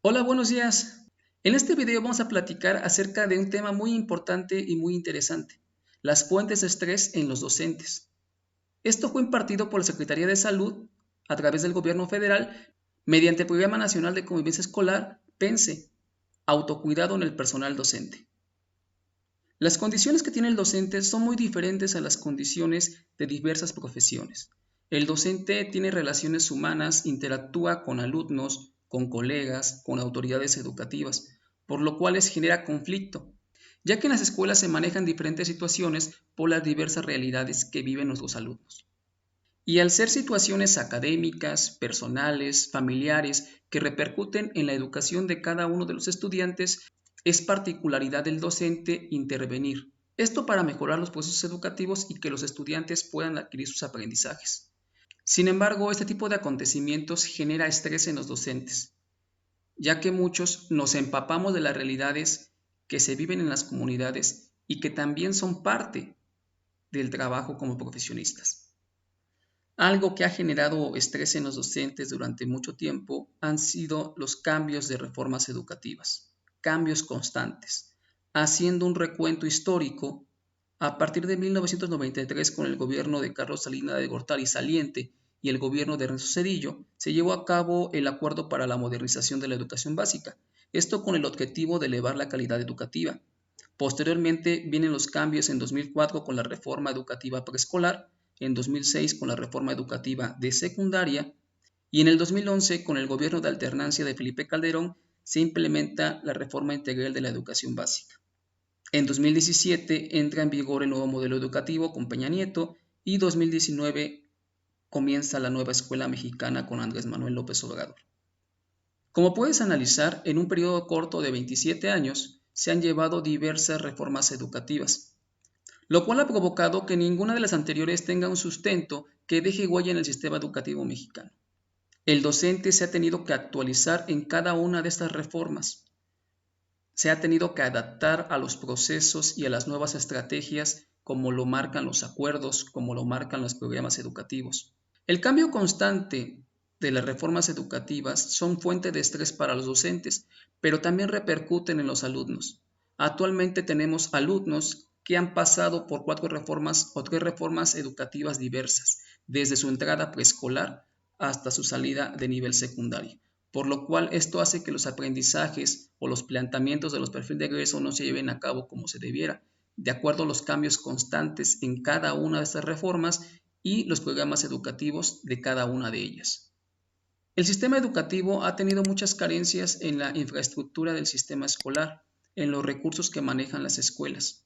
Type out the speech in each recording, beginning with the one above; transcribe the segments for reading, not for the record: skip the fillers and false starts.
Hola, buenos días. En este video vamos a platicar acerca de un tema muy importante y muy interesante, las fuentes de estrés en los docentes. Esto fue impartido por la Secretaría de Salud a través del Gobierno Federal mediante el Programa Nacional de Convivencia Escolar, PENSE, autocuidado en el personal docente. Las condiciones que tiene el docente son muy diferentes a las condiciones de diversas profesiones. El docente tiene relaciones humanas, interactúa con alumnos, con colegas, con autoridades educativas, por lo cual genera conflicto, ya que en las escuelas se manejan diferentes situaciones por las diversas realidades que viven nuestros alumnos. Y al ser situaciones académicas, personales, familiares, que repercuten en la educación de cada uno de los estudiantes, es particularidad del docente intervenir. Esto para mejorar los procesos educativos y que los estudiantes puedan adquirir sus aprendizajes. Sin embargo, este tipo de acontecimientos genera estrés en los docentes, ya que muchos nos empapamos de las realidades que se viven en las comunidades y que también son parte del trabajo como profesionistas. Algo que ha generado estrés en los docentes durante mucho tiempo han sido los cambios de reformas educativas, cambios constantes. Haciendo un recuento histórico, a partir de 1993 con el gobierno de Carlos Salinas de Gortari Saliente y el gobierno de Ernesto Zedillo, se llevó a cabo el Acuerdo para la Modernización de la Educación Básica, esto con el objetivo de elevar la calidad educativa. Posteriormente vienen los cambios en 2004 con la reforma educativa preescolar, en 2006 con la reforma educativa de secundaria y en el 2011 con el gobierno de alternancia de Felipe Calderón se implementa la reforma integral de la educación básica. En 2017 entra en vigor el nuevo modelo educativo con Peña Nieto y 2019 comienza la nueva escuela mexicana con Andrés Manuel López Obrador. Como puedes analizar, en un periodo corto de 27 años se han llevado diversas reformas educativas, lo cual ha provocado que ninguna de las anteriores tenga un sustento que deje huella en el sistema educativo mexicano. El docente se ha tenido que actualizar en cada una de estas reformas, se ha tenido que adaptar a los procesos y a las nuevas estrategias como lo marcan los acuerdos, como lo marcan los programas educativos. El cambio constante de las reformas educativas son fuente de estrés para los docentes, pero también repercuten en los alumnos. Actualmente tenemos alumnos que han pasado por 4 reformas o 3 reformas educativas diversas, desde su entrada preescolar hasta su salida de nivel secundario, por lo cual esto hace que los aprendizajes o los planteamientos de los perfiles de egreso no se lleven a cabo como se debiera, de acuerdo a los cambios constantes en cada una de estas reformas y los programas educativos de cada una de ellas. El sistema educativo ha tenido muchas carencias en la infraestructura del sistema escolar, en los recursos que manejan las escuelas,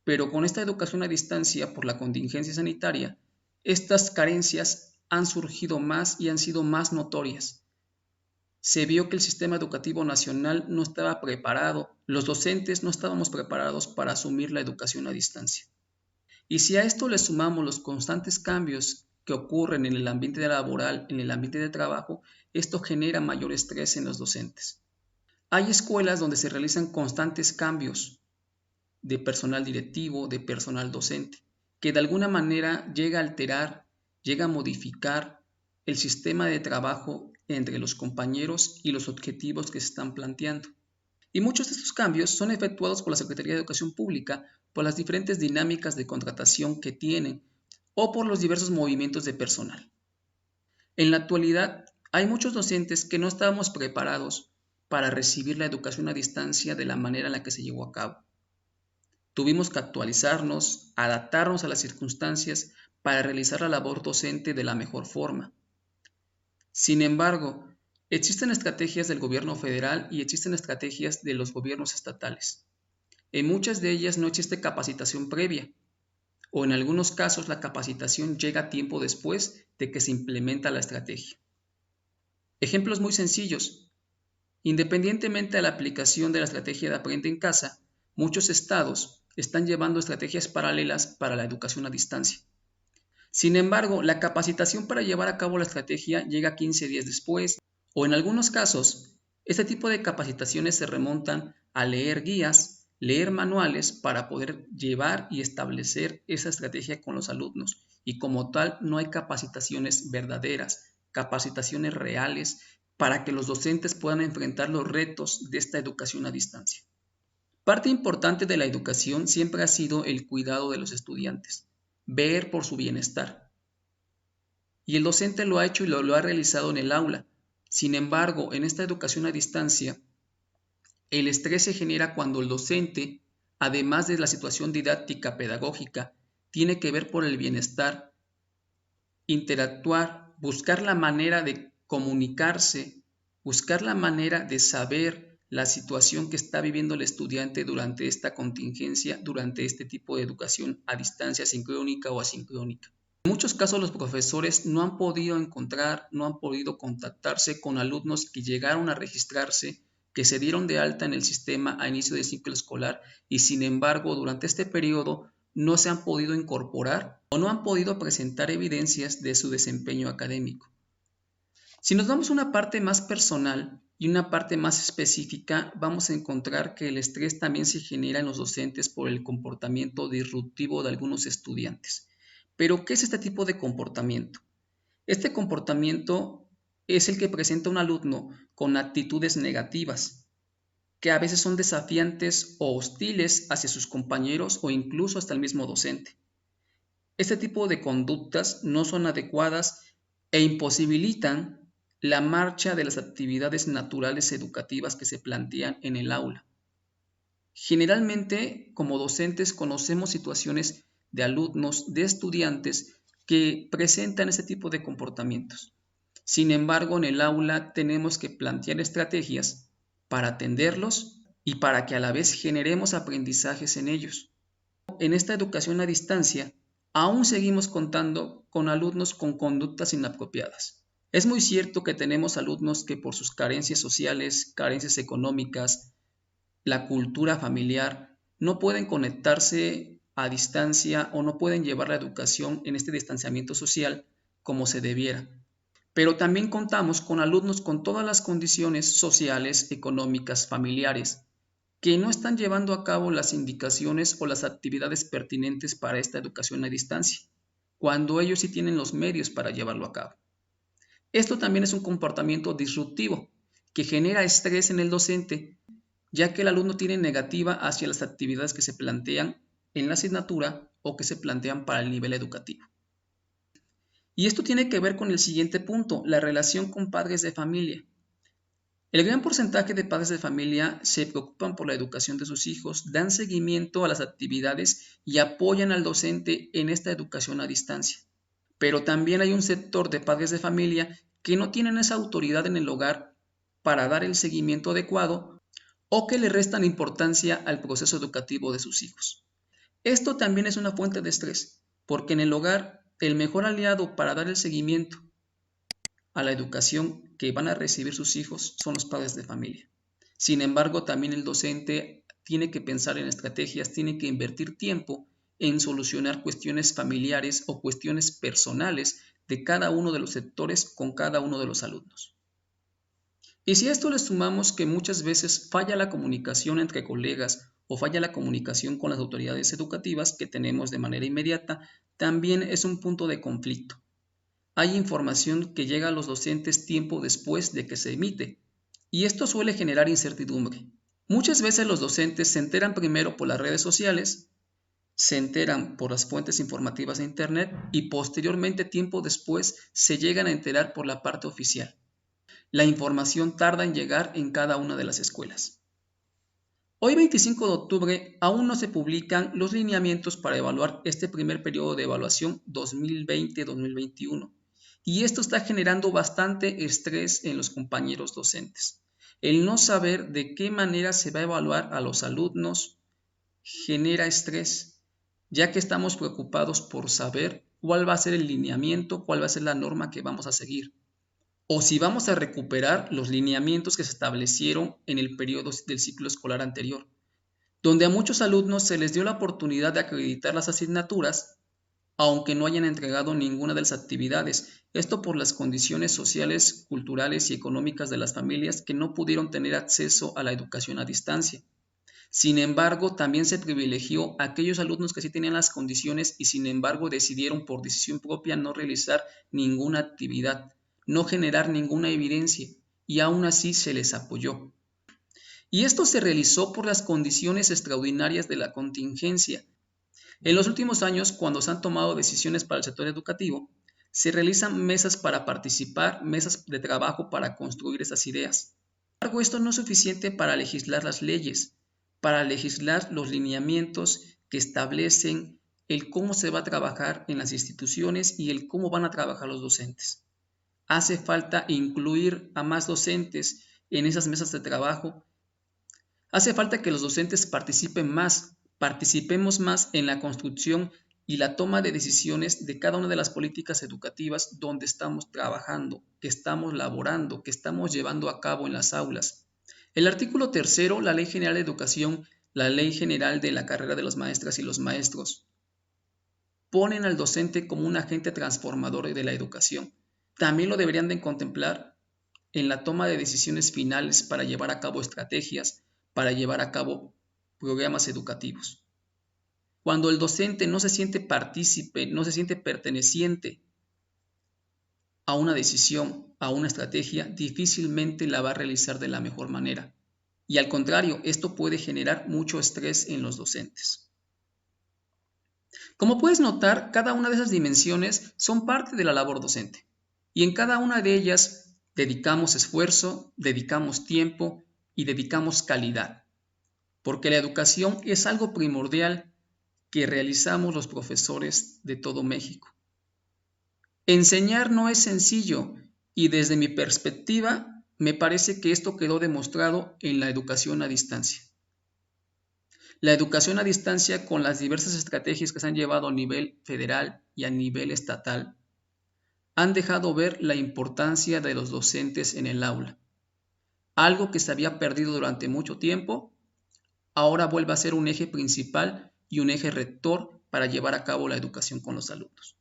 pero con esta educación a distancia por la contingencia sanitaria, estas carencias han surgido más y han sido más notorias. Se vio que el sistema educativo nacional no estaba preparado, los docentes no estábamos preparados para asumir la educación a distancia. Y si a esto le sumamos los constantes cambios que ocurren en el ambiente laboral, en el ambiente de trabajo, esto genera mayor estrés en los docentes. Hay escuelas donde se realizan constantes cambios de personal directivo, de personal docente, que de alguna manera llega a alterar, llega a modificar el sistema de trabajo entre los compañeros y los objetivos que se están planteando. Y muchos de estos cambios son efectuados por la Secretaría de Educación Pública por las diferentes dinámicas de contratación que tienen o por los diversos movimientos de personal. En la actualidad, hay muchos docentes que no estábamos preparados para recibir la educación a distancia de la manera en la que se llevó a cabo. Tuvimos que actualizarnos, adaptarnos a las circunstancias para realizar la labor docente de la mejor forma. Sin embargo, existen estrategias del gobierno federal y existen estrategias de los gobiernos estatales. En muchas de ellas no existe capacitación previa, o en algunos casos la capacitación llega tiempo después de que se implementa la estrategia. Ejemplos muy sencillos. Independientemente de la aplicación de la estrategia de Aprende en Casa, muchos estados están llevando estrategias paralelas para la educación a distancia. Sin embargo, la capacitación para llevar a cabo la estrategia llega 15 días después, o en algunos casos, este tipo de capacitaciones se remontan a leer guías, leer manuales para poder llevar y establecer esa estrategia con los alumnos. Y como tal, no hay capacitaciones verdaderas, capacitaciones reales para que los docentes puedan enfrentar los retos de esta educación a distancia. Parte importante de la educación siempre ha sido el cuidado de los estudiantes, ver por su bienestar. Y el docente lo ha hecho y lo ha realizado en el aula. Sin embargo, en esta educación a distancia, el estrés se genera cuando el docente, además de la situación didáctica pedagógica, tiene que ver por el bienestar, interactuar, buscar la manera de comunicarse, buscar la manera de saber la situación que está viviendo el estudiante durante esta contingencia, durante este tipo de educación a distancia sincrónica o asincrónica. En muchos casos los profesores no han podido encontrar, no han podido contactarse con alumnos que llegaron a registrarse, que se dieron de alta en el sistema a inicio del ciclo escolar y sin embargo durante este periodo no se han podido incorporar o no han podido presentar evidencias de su desempeño académico. Si nos damos una parte más personal y una parte más específica, vamos a encontrar que el estrés también se genera en los docentes por el comportamiento disruptivo de algunos estudiantes. Pero, ¿qué es este tipo de comportamiento? Este comportamiento es el que presenta un alumno con actitudes negativas, que a veces son desafiantes o hostiles hacia sus compañeros o incluso hasta el mismo docente. Este tipo de conductas no son adecuadas e imposibilitan la marcha de las actividades naturales educativas que se plantean en el aula. Generalmente, como docentes, conocemos situaciones de alumnos, de estudiantes que presentan ese tipo de comportamientos. Sin embargo, en el aula tenemos que plantear estrategias para atenderlos y para que a la vez generemos aprendizajes en ellos. En esta educación a distancia, aún seguimos contando con alumnos con conductas inapropiadas. Es muy cierto que tenemos alumnos que por sus carencias sociales, carencias económicas, la cultura familiar, no pueden conectarse a distancia o no pueden llevar la educación en este distanciamiento social como se debiera. Pero también contamos con alumnos con todas las condiciones sociales, económicas, familiares, que no están llevando a cabo las indicaciones o las actividades pertinentes para esta educación a distancia, cuando ellos sí tienen los medios para llevarlo a cabo. Esto también es un comportamiento disruptivo que genera estrés en el docente, ya que el alumno tiene negativa hacia las actividades que se plantean en la asignatura o que se plantean para el nivel educativo. Y esto tiene que ver con el siguiente punto, la relación con padres de familia. El gran porcentaje de padres de familia se preocupan por la educación de sus hijos, dan seguimiento a las actividades y apoyan al docente en esta educación a distancia. Pero también hay un sector de padres de familia que no tienen esa autoridad en el hogar para dar el seguimiento adecuado o que le restan importancia al proceso educativo de sus hijos. Esto también es una fuente de estrés, porque en el hogar el mejor aliado para dar el seguimiento a la educación que van a recibir sus hijos son los padres de familia. Sin embargo, también el docente tiene que pensar en estrategias, tiene que invertir tiempo en solucionar cuestiones familiares o cuestiones personales de cada uno de los sectores con cada uno de los alumnos. Y si a esto le sumamos que muchas veces falla la comunicación entre colegas o falla la comunicación con las autoridades educativas que tenemos de manera inmediata, también es un punto de conflicto. Hay información que llega a los docentes tiempo después de que se emite, y esto suele generar incertidumbre. Muchas veces los docentes se enteran primero por las redes sociales, se enteran por las fuentes informativas de Internet y posteriormente, tiempo después, se llegan a enterar por la parte oficial. La información tarda en llegar en cada una de las escuelas. Hoy, 25 de octubre, aún no se publican los lineamientos para evaluar este primer periodo de evaluación 2020-2021. Y esto está generando bastante estrés en los compañeros docentes. El no saber de qué manera se va a evaluar a los alumnos genera estrés, ya que estamos preocupados por saber cuál va a ser el lineamiento, cuál va a ser la norma que vamos a seguir, o si vamos a recuperar los lineamientos que se establecieron en el periodo del ciclo escolar anterior, donde a muchos alumnos se les dio la oportunidad de acreditar las asignaturas, aunque no hayan entregado ninguna de las actividades, esto por las condiciones sociales, culturales y económicas de las familias que no pudieron tener acceso a la educación a distancia. Sin embargo, también se privilegió a aquellos alumnos que sí tenían las condiciones y sin embargo decidieron por decisión propia no realizar ninguna actividad, no generar ninguna evidencia, y aún así se les apoyó. Y esto se realizó por las condiciones extraordinarias de la contingencia. En los últimos años, cuando se han tomado decisiones para el sector educativo, se realizan mesas para participar, mesas de trabajo para construir esas ideas. Sin embargo, esto no es suficiente para legislar las leyes, para legislar los lineamientos que establecen el cómo se va a trabajar en las instituciones y el cómo van a trabajar los docentes. Hace falta incluir a más docentes en esas mesas de trabajo. Hace falta que los docentes participemos más en la construcción y la toma de decisiones de cada una de las políticas educativas donde estamos trabajando, que estamos laborando, que estamos llevando a cabo en las aulas. El artículo 3, la Ley General de Educación, la Ley General de la Carrera de las Maestras y los Maestros, ponen al docente como un agente transformador de la educación. También lo deberían de contemplar en la toma de decisiones finales para llevar a cabo estrategias, para llevar a cabo programas educativos. Cuando el docente no se siente partícipe, no se siente perteneciente a una decisión, a una estrategia, difícilmente la va a realizar de la mejor manera. Y al contrario, esto puede generar mucho estrés en los docentes. Como puedes notar, cada una de esas dimensiones son parte de la labor docente. Y en cada una de ellas dedicamos esfuerzo, dedicamos tiempo y dedicamos calidad. Porque la educación es algo primordial que realizamos los profesores de todo México. Enseñar no es sencillo y desde mi perspectiva me parece que esto quedó demostrado en la educación a distancia. La educación a distancia con las diversas estrategias que se han llevado a nivel federal y a nivel estatal han dejado ver la importancia de los docentes en el aula. Algo que se había perdido durante mucho tiempo, ahora vuelve a ser un eje principal y un eje rector para llevar a cabo la educación con los alumnos.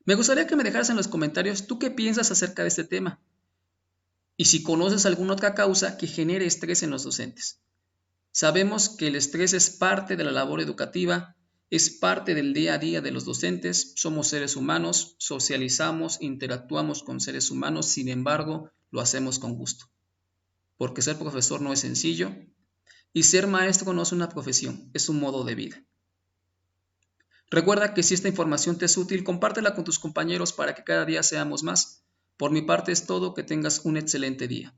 Me gustaría que me dejaras en los comentarios tú qué piensas acerca de este tema y si conoces alguna otra causa que genere estrés en los docentes. Sabemos que el estrés es parte de la labor educativa, es parte del día a día de los docentes, somos seres humanos, socializamos, interactuamos con seres humanos, sin embargo, lo hacemos con gusto. Porque ser profesor no es sencillo, y ser maestro no es una profesión, es un modo de vida. Recuerda que si esta información te es útil, compártela con tus compañeros para que cada día seamos más. Por mi parte es todo, que tengas un excelente día.